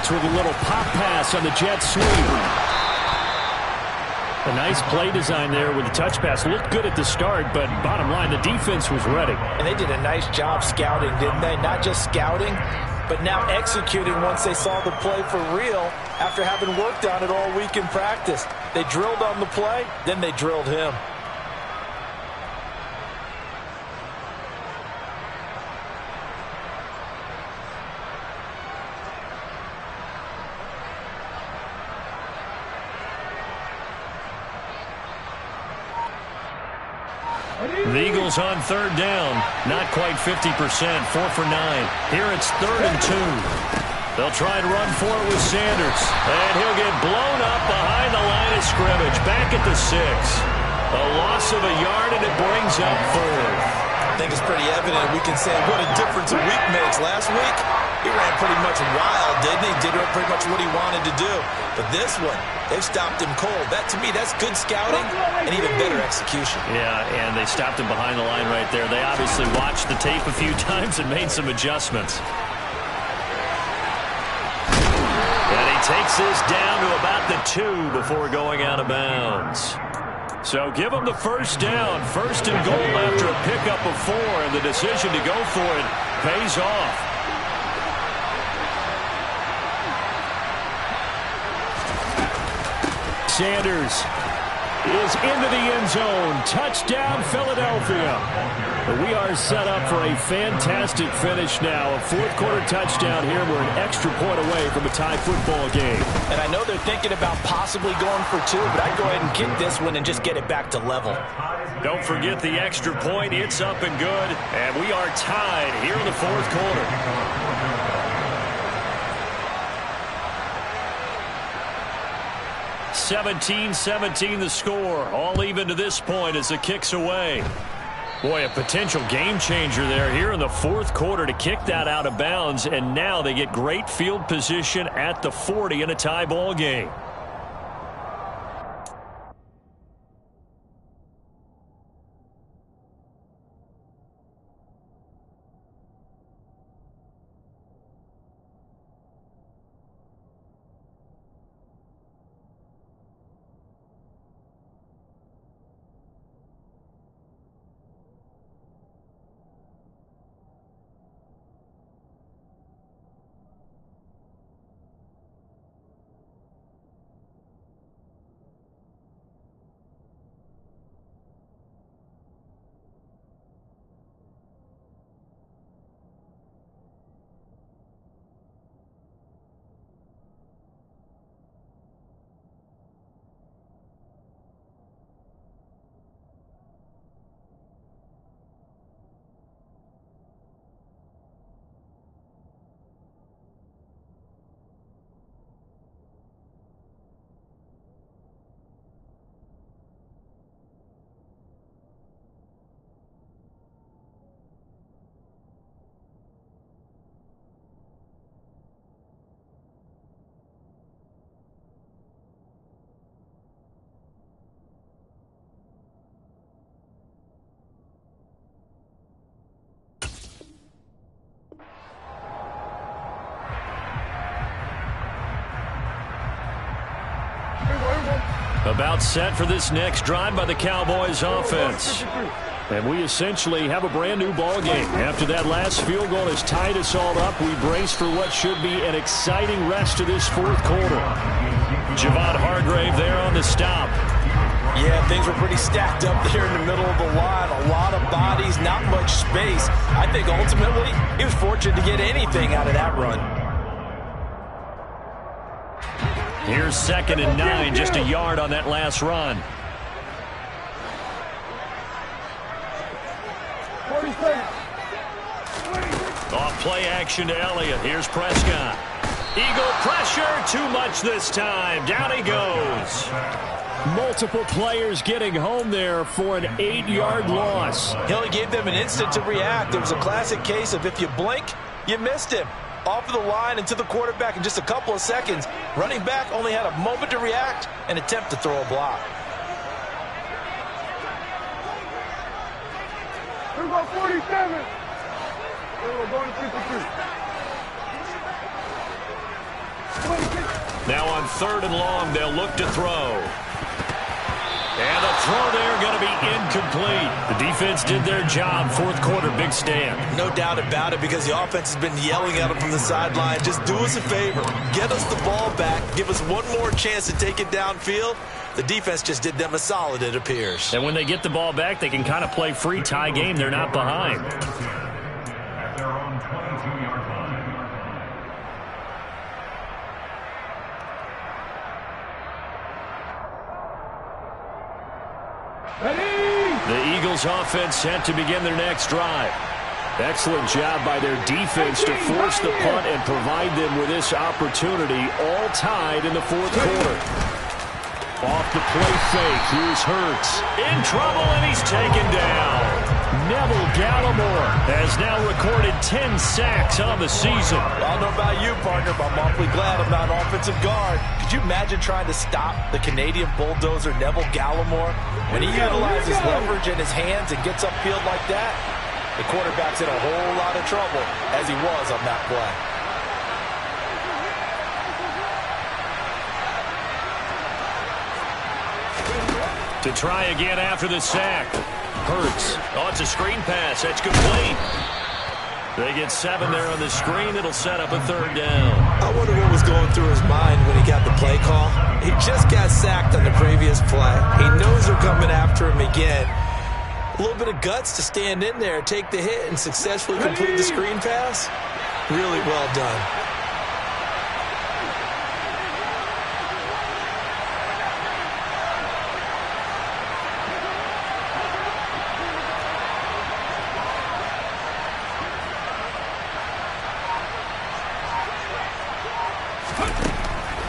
With a little pop pass on the jet sweep. A nice play design there with the touch pass. Looked good at the start, but bottom line, the defense was ready. And they did a nice job scouting, didn't they? Not just scouting, but now executing once they saw the play for real after having worked on it all week in practice. They drilled on the play, then they drilled him. The Eagles on 3rd down. Not quite 50%. 4 for 9. Here it's 3rd and 2. They'll try and run for it with Sanders. And he'll get blown up behind the line of scrimmage. Back at the 6. A loss of a yard, and it brings up 4th. I think it's pretty evident we can say what a difference a week makes. Last week, he ran pretty much wild, didn't he? Did pretty much what he wanted to do. But this one, they've stopped him cold. That, to me, that's good scouting and even better execution. Yeah, and they stopped him behind the line right there. They obviously watched the tape a few times and made some adjustments. And he takes this down to about the 2 before going out of bounds. So give him the 1st down. 1st and goal after a pickup of 4, and the decision to go for it pays off. Sanders is into the end zone. Touchdown, Philadelphia. We are set up for a fantastic finish now. A 4th quarter touchdown here. We're an extra point away from a tie football game. And I know they're thinking about possibly going for 2, but I'd go ahead and kick this one and just get it back to level. Don't forget the extra point. It's up and good. And we are tied here in the 4th quarter. 17-17 the score. All even to this point as the kick's away. Boy, a potential game changer there here in the 4th quarter to kick that out of bounds. And now they get great field position at the 40 in a tie ball game. about set for this next drive by the Cowboys offense. And we essentially have a brand new ball game. After that last field goal has tied us all up, we brace for what should be an exciting rest of this fourth quarter. Javon Hargrave there on the stop. Yeah, things were pretty stacked up there in the middle of the line. A lot of bodies, not much space. I think ultimately he was fortunate to get anything out of that run. Here's 2nd and 9, just a yard on that last run. Off play action to Elliott. Here's Prescott. Eagle pressure, too much this time. Down he goes. Multiple players getting home there for an 8-yard loss. He only gave them an instant to react. It was a classic case of if you blink, you missed him. Off of the line and to the quarterback in just a couple of seconds. Running back only had a moment to react and attempt to throw a block. Here we go, 47. Going to 53. Now on 3rd and long, they'll look to throw. And the throw there going to be incomplete. The defense did their job. Fourth quarter, big stand. No doubt about it, because the offense has been yelling at them from the sideline. Just do us a favor. Get us the ball back. Give us one more chance to take it downfield. The defense just did them a solid, it appears. And when they get the ball back, they can kind of play free tie game. They're not behind. At their own 22-yard line. The Eagles offense set to begin their next drive. Excellent job by their defense to force the punt and provide them with this opportunity, all tied in the fourth quarter. Off the play fake, here's Hurts. In trouble, and he's taken down. Neville Gallimore has now recorded 10 sacks on the season. I don't know about you, partner, but I'm awfully glad I'm not an offensive guard. Could you imagine trying to stop the Canadian bulldozer Neville Gallimore? When he utilizes leverage in his hands and gets upfield like that, the quarterback's in a whole lot of trouble, as he was on that play. To try again after the sack. Hurts. Oh, it's a screen pass. That's complete. They get 7 there on the screen. It'll set up a 3rd down. I wonder what was going through his mind when he got the play call. He just got sacked on the previous play. He knows they're coming after him again. A little bit of guts to stand in there, take the hit, and successfully complete the screen pass. Really well done.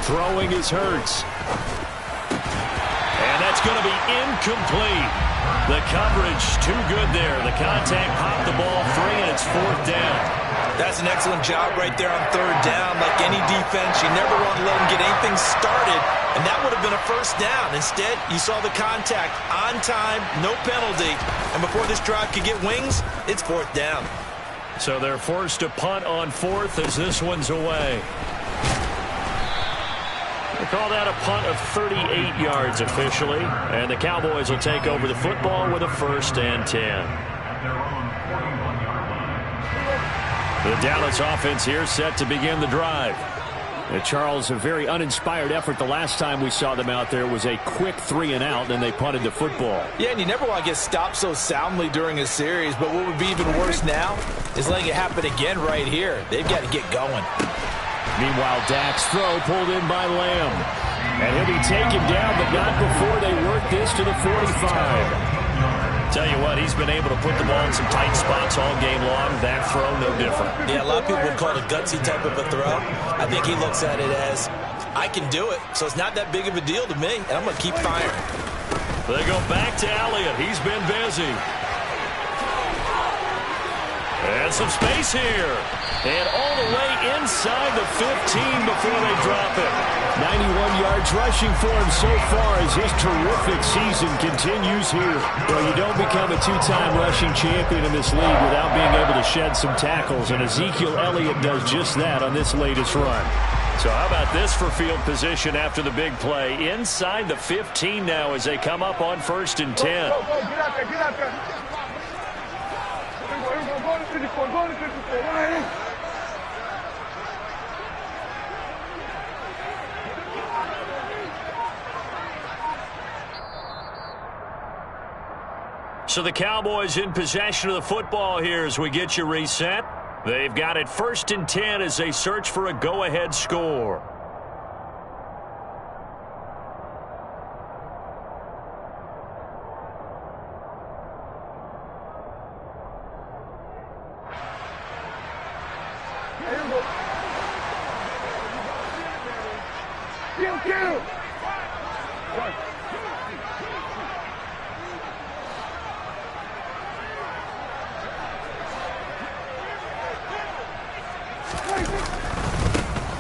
Throwing is Hurts. And that's going to be incomplete. The coverage too good there. The contact popped the ball free, and it's 4th down. That's an excellent job right there on 3rd down. Like any defense, you never want to let them get anything started, and that would have been a 1st down. Instead, you saw the contact on time, no penalty, and before this drive could get wings, it's 4th down. So they're forced to punt on 4th as this one's away. They call that a punt of 38 yards officially, and the Cowboys will take over the football with a 1st and 10. The Dallas offense here set to begin the drive. Charles, a very uninspired effort the last time we saw them out there was a quick 3-and-out, and they punted the football. Yeah, and you never want to get stopped so soundly during a series, but what would be even worse now is letting it happen again right here. They've got to get going. Meanwhile, Dak's throw pulled in by Lamb. And he'll be taken down, but not before they work this to the 45. Tell you what, he's been able to put the ball in some tight spots all game long. That throw, no different. Yeah, a lot of people would call it a gutsy type of a throw. I think he looks at it as, I can do it, so it's not that big of a deal to me, and I'm going to keep firing. They go back to Elliott. He's been busy. And some space here. And all the way inside the 15 before they drop it. 91 yards rushing for him so far as his terrific season continues here. Well, you don't become a 2-time rushing champion in this league without being able to shed some tackles, and Ezekiel Elliott does just that on this latest run. So how about this for field position after the big play? Inside the 15 now as they come up on 1st and 10. Get out there, get out there. Here we go, go to 54, go to 54. Right in. So the Cowboys in possession of the football here as we get you reset. They've got it 1st and 10 as they search for a go-ahead score. Kill.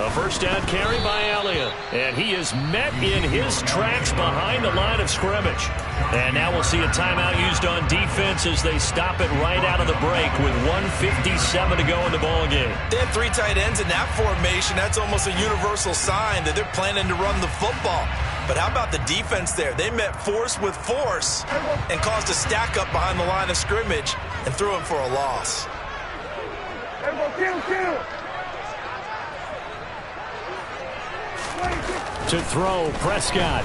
A first down carry by Elliott. And he is met in his tracks behind the line of scrimmage. And now we'll see a timeout used on defense as they stop it right out of the break with 1:57 to go in the ballgame. They have 3 tight ends in that formation. That's almost a universal sign that they're planning to run the football. But how about the defense there? They met force with force and caused a stack up behind the line of scrimmage and threw him for a loss. Kill. To throw, Prescott.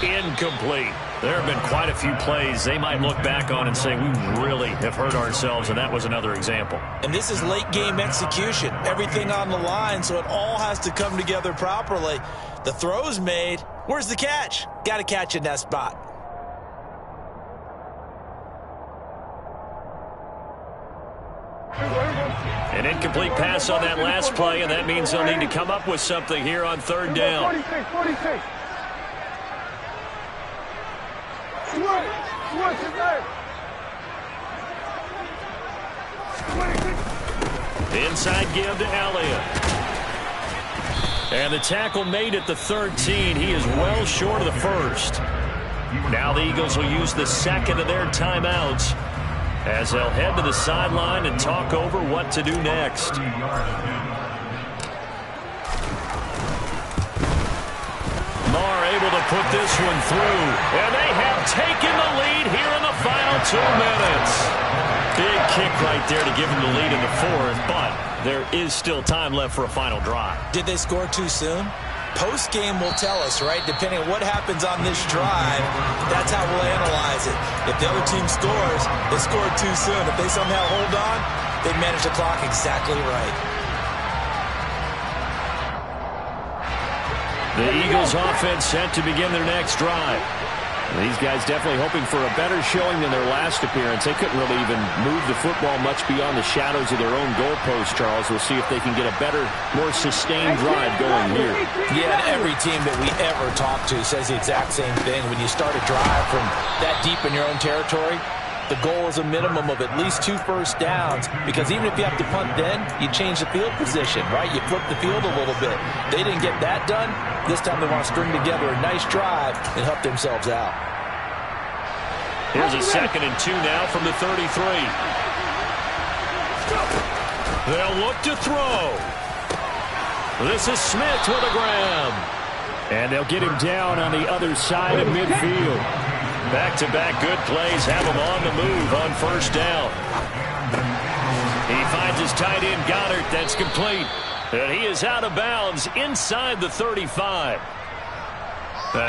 Incomplete. There have been quite a few plays they might look back on and say, we really have hurt ourselves, and that was another example. And this is late game execution. Everything on the line, so it all has to come together properly. The throw's made. Where's the catch? Got to catch in that spot. An incomplete pass on that last play, and that means they'll need to come up with something here on 3rd down. 46. Inside give to Elliott. And the tackle made at the 13. He is well short of the first. Now the Eagles will use the second of their timeouts as they'll head to the sideline and talk over what to do next. Marr able to put this one through, and they have taken the lead here in the final 2 minutes. Big kick right there to give them the lead in the 4th, but there is still time left for a final drive. Did they score too soon? Post-game will tell us, right? Depending on what happens on this drive, that's how we'll analyze it. If the other team scores, they scored too soon. If they somehow hold on, they manage the clock exactly right. The Eagles offense set to begin their next drive. These guys definitely hoping for a better showing than their last appearance. They couldn't really even move the football much beyond the shadows of their own goalpost, Charles. We'll see if they can get a better, more sustained drive going here. Yeah, and every team that we ever talk to says the exact same thing. When you start a drive from that deep in your own territory, the goal is a minimum of at least 2 first downs, because even if you have to punt then, you change the field position, right? You flip the field a little bit. They didn't get that done. This time they want to string together a nice drive and help themselves out. Here's a 2nd and 2 now from the 33. They'll look to throw. This is Smith with a grab. And they'll get him down on the other side of midfield. Back-to-back good plays have him on the move on 1st down. He finds his tight end Goddard. That's complete. And he is out of bounds inside the 35.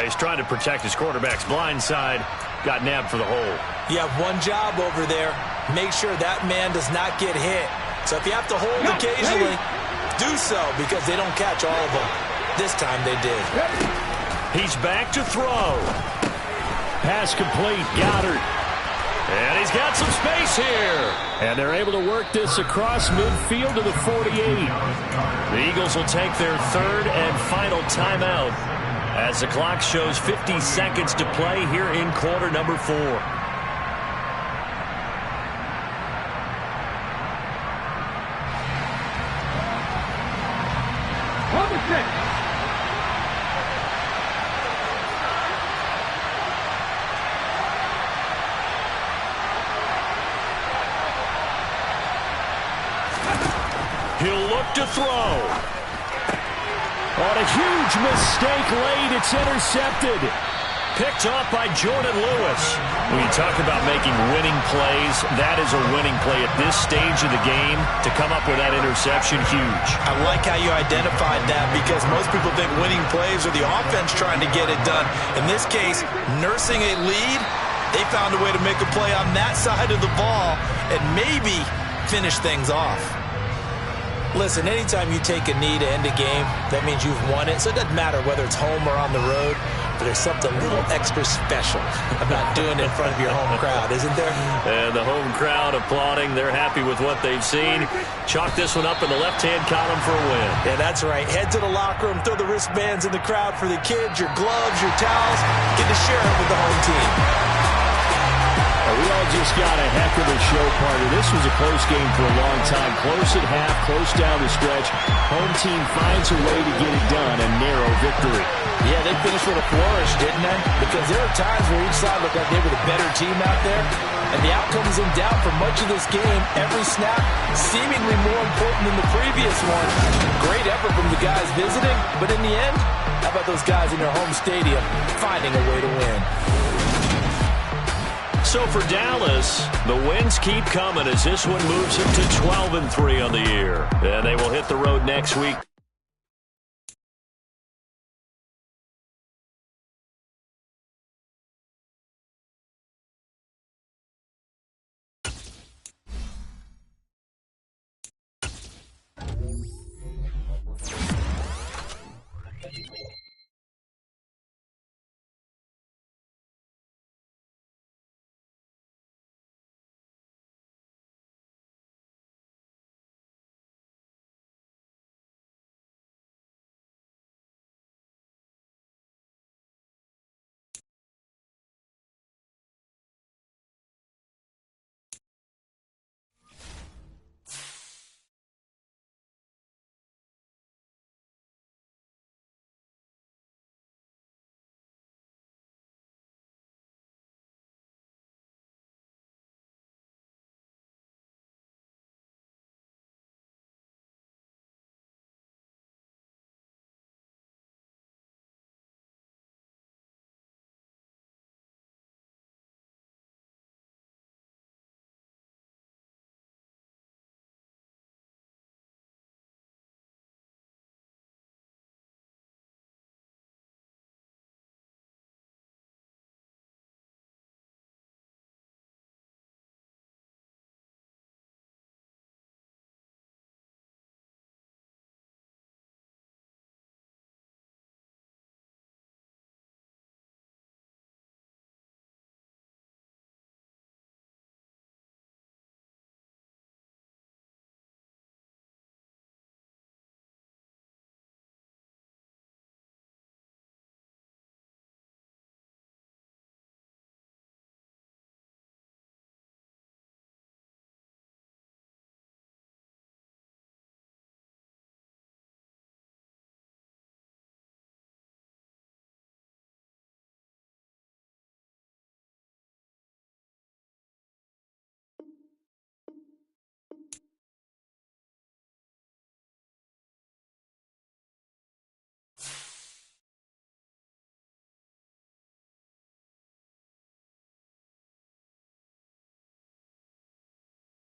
He's trying to protect his quarterback's blind side. Got nabbed for the hole. You have one job over there. Make sure that man does not get hit. So if you have to hold occasionally, do so, because they don't catch all of them. This time they did. He's back to throw. Pass complete. Goddard. And he's got some space here. And they're able to work this across midfield to the 48. The Eagles will take their 3rd and final timeout as the clock shows 50 seconds to play here in quarter number 4. He'll look to throw. On a huge mistake late, it's intercepted. Picked off by Jordan Lewis. When you talk about making winning plays, that is a winning play at this stage of the game. To come up with that interception, huge. I like how you identified that because most people think winning plays are the offense trying to get it done. In this case, nursing a lead, they found a way to make a play on that side of the ball and maybe finish things off. Listen, anytime you take a knee to end a game, that means you've won it. So it doesn't matter whether it's home or on the road. But there's something a little extra special about doing it in front of your home crowd, isn't there? And the home crowd applauding. They're happy with what they've seen. Chalk this one up in the left-hand column for a win. Yeah, that's right. Head to the locker room, throw the wristbands in the crowd for the kids, your gloves, your towels. Get to share it with the home team. We all just got a heck of a show, partner. This was a close game for a long time. Close at half, close down the stretch. Home team finds a way to get it done. A narrow victory. Yeah, they finished with a flourish, didn't they? Because there are times where each side looked like they were the better team out there. And the outcome was in doubt for much of this game. Every snap seemingly more important than the previous one. Great effort from the guys visiting. But in the end, how about those guys in their home stadium finding a way to win? So for Dallas, the wins keep coming as this one moves them to 12-3 on the year. And they will hit the road next week.